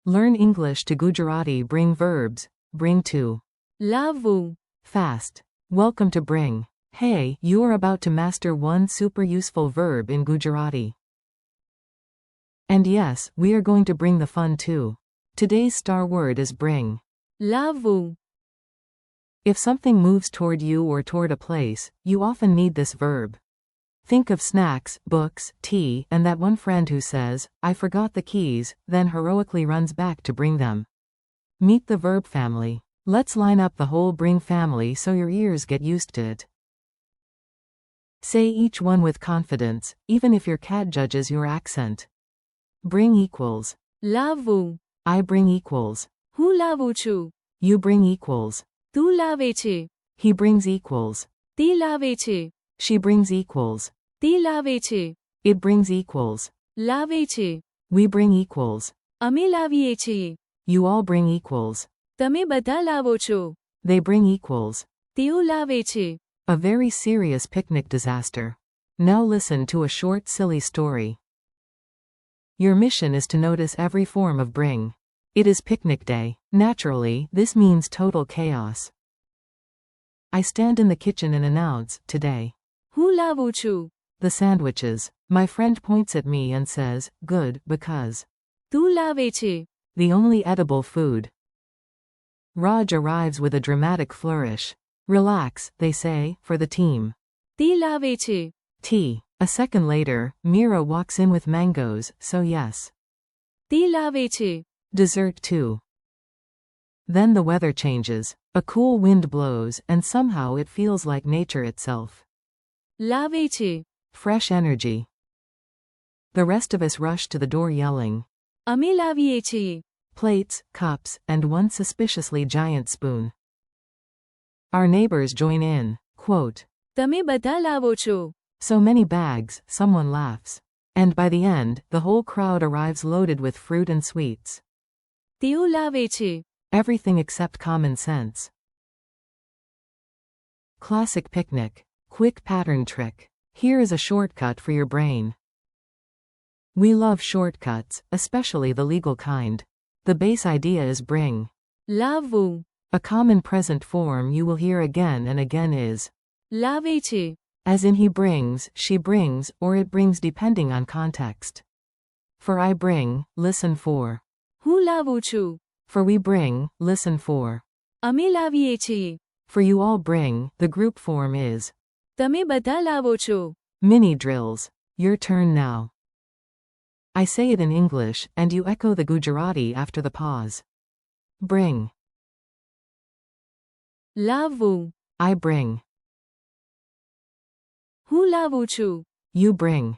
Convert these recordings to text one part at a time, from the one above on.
Learn English to Gujarati. Bring verbs. Bring to. લાવવું. Fast. Welcome to Bring. Hey, you are about to master one super useful verb in Gujarati. And yes, we are going to bring the fun too. Today's star word is bring. લાવવું. If something moves toward you or toward a place, you often need this verb. Think of snacks, books, tea, and that one friend who says, "I forgot the keys," then heroically runs back to bring them. Meet the verb family. Let's line up the whole bring family so your ears get used to it. Say each one with confidence, even if your cat judges your accent. Bring equals. લાવવું. I bring equals. હું લાવું છું. You bring equals. તું લાવે છે. He brings equals. તે લાવે છે. She brings equals. તે લાવે છે. It brings equals. લાવે છે. We bring equals. અમે લાવીએ છીએ. You all bring equals. તમે બધા લાવો છો. They bring equals. તેઓ લાવે છે. A very serious picnic disaster. Now listen to a short silly story. Your mission is to notice every form of bring. It is picnic day. Naturally, this means total chaos. I stand in the kitchen and announce, today. હું લાવું છું. The sandwiches. My friend points at me and says, good, because. તું લાવે છે. The only edible food. Raj arrives with a dramatic flourish. Relax, they say, for the team. તે લાવે છે. Tea. A second later, Mira walks in with mangoes, so yes. તે લાવે છે. Dessert too. Then the weather changes. A cool wind blows, and somehow it feels like nature itself. લાવે છે. Fresh energy. The rest of us rush to the door yelling. અમે લાવીએ છીએ. Plates, cups, and one suspiciously giant spoon. Our neighbors join in. Quote. તમે બધા લાવો છો. So many bags, someone laughs. And by the end, the whole crowd arrives loaded with fruit and sweets. તેઓ લાવે છે. Everything except common sense. Classic picnic. Quick pattern trick. Here is a shortcut for your brain. We love shortcuts, especially the legal kind. The base idea is bring. લાવવું. A common present form you will hear again and again is. લાવે છે. As in he brings, she brings, or it brings depending on context. For I bring, listen for. હું લાવું છું. For we bring, listen for. અમે લાવીએ છીએ. For you all bring, the group form is. તમે બધા લાવો છો. Mini drills. Your turn now. I say it in English, and you echo the Gujarati after the pause. Bring. લાવવું. I bring. હું લાવું છું. You bring.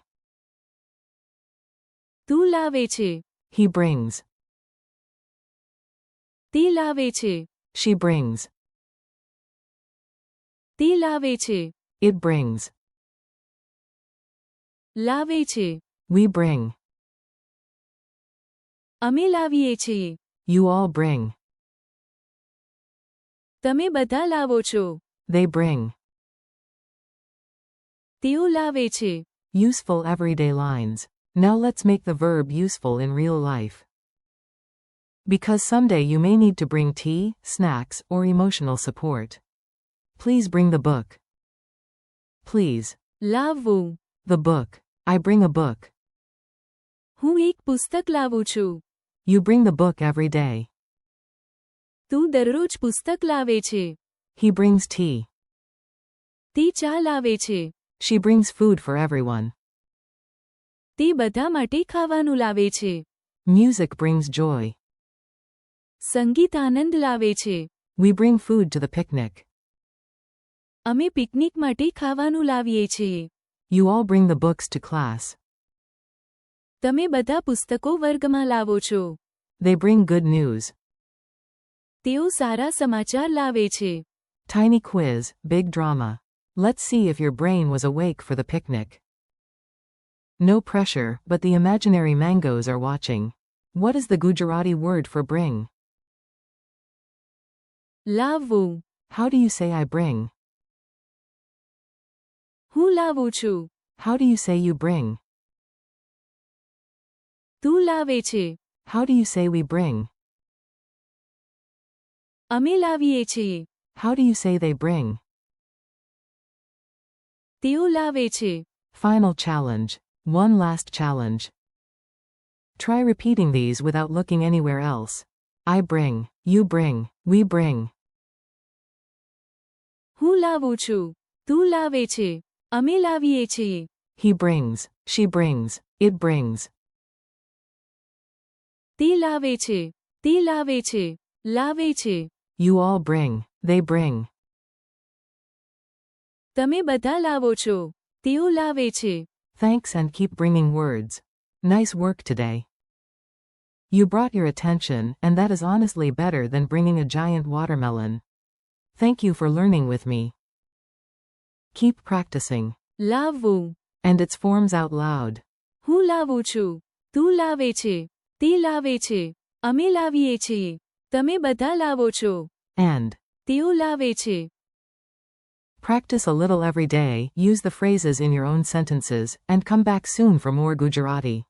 તું લાવે છે. He brings. તે લાવે છે. She brings. તે લાવે છે. It brings. લાવે છે. We bring. અમે લાવીએ છીએ. You all bring. તમે બધા લાવો છો. They bring. તેઓ લાવે છે. Useful everyday lines. Now let's make the verb useful in real life. Because someday you may need to bring tea, snacks, or emotional support. Please bring the book. Please. લાવવું. The book. I bring a book. હું એક પુસ્તક લાવું છું. You bring the book every day. તું દરરોજ પુસ્તક લાવે છે. He brings tea. તે ચા લાવે છે. She brings food for everyone. તે બધા માટે ખાવાનું લાવે છે. Music brings joy. સંગીત આનંદ લાવે છે. We bring food to the picnic. અમે પિકનિક માટે ખાવાનું લાવીએ છીએ. You all bring the books to class. તમે બધા પુસ્તકો વર્ગમાં લાવો છો. They bring good news. તેઓ સારા સમાચાર લાવે છે. Tiny quiz, big drama. Let's see if your brain was awake for the picnic. No pressure, but the imaginary mangoes are watching. What is the Gujarati word for bring? લાવવું. How do you say I bring? હું લાવું છું. How do you say you bring? તું લાવે છે. How do you say we bring? અમે લાવીએ છીએ. How do you say they bring? તેઓ લાવે છે. Final challenge. One last challenge. Try repeating these without looking anywhere else. I bring, you bring, we bring. હું લાવું છું. તું લાવે છે. અમે લાવીએ છીએ. He brings, she brings, it brings. તે લાવે છે. તે લાવે છે. લાવે છે. You all bring, they bring. તમે બધા લાવો છો. તેઓ લાવે છે. Thanks and keep bringing words. Nice work today. You brought your attention, and that is honestly better than bringing a giant watermelon. Thank you for learning with me. Keep practicing. લાવવું. And its forms out loud. હું લાવું છું. તું લાવે છે. તે લાવે છે. અમે લાવીએ છીએ. તમે બધા લાવો છો. And. તેઓ લાવે છે. Practice a little every day, use the phrases in your own sentences, and come back soon for more Gujarati.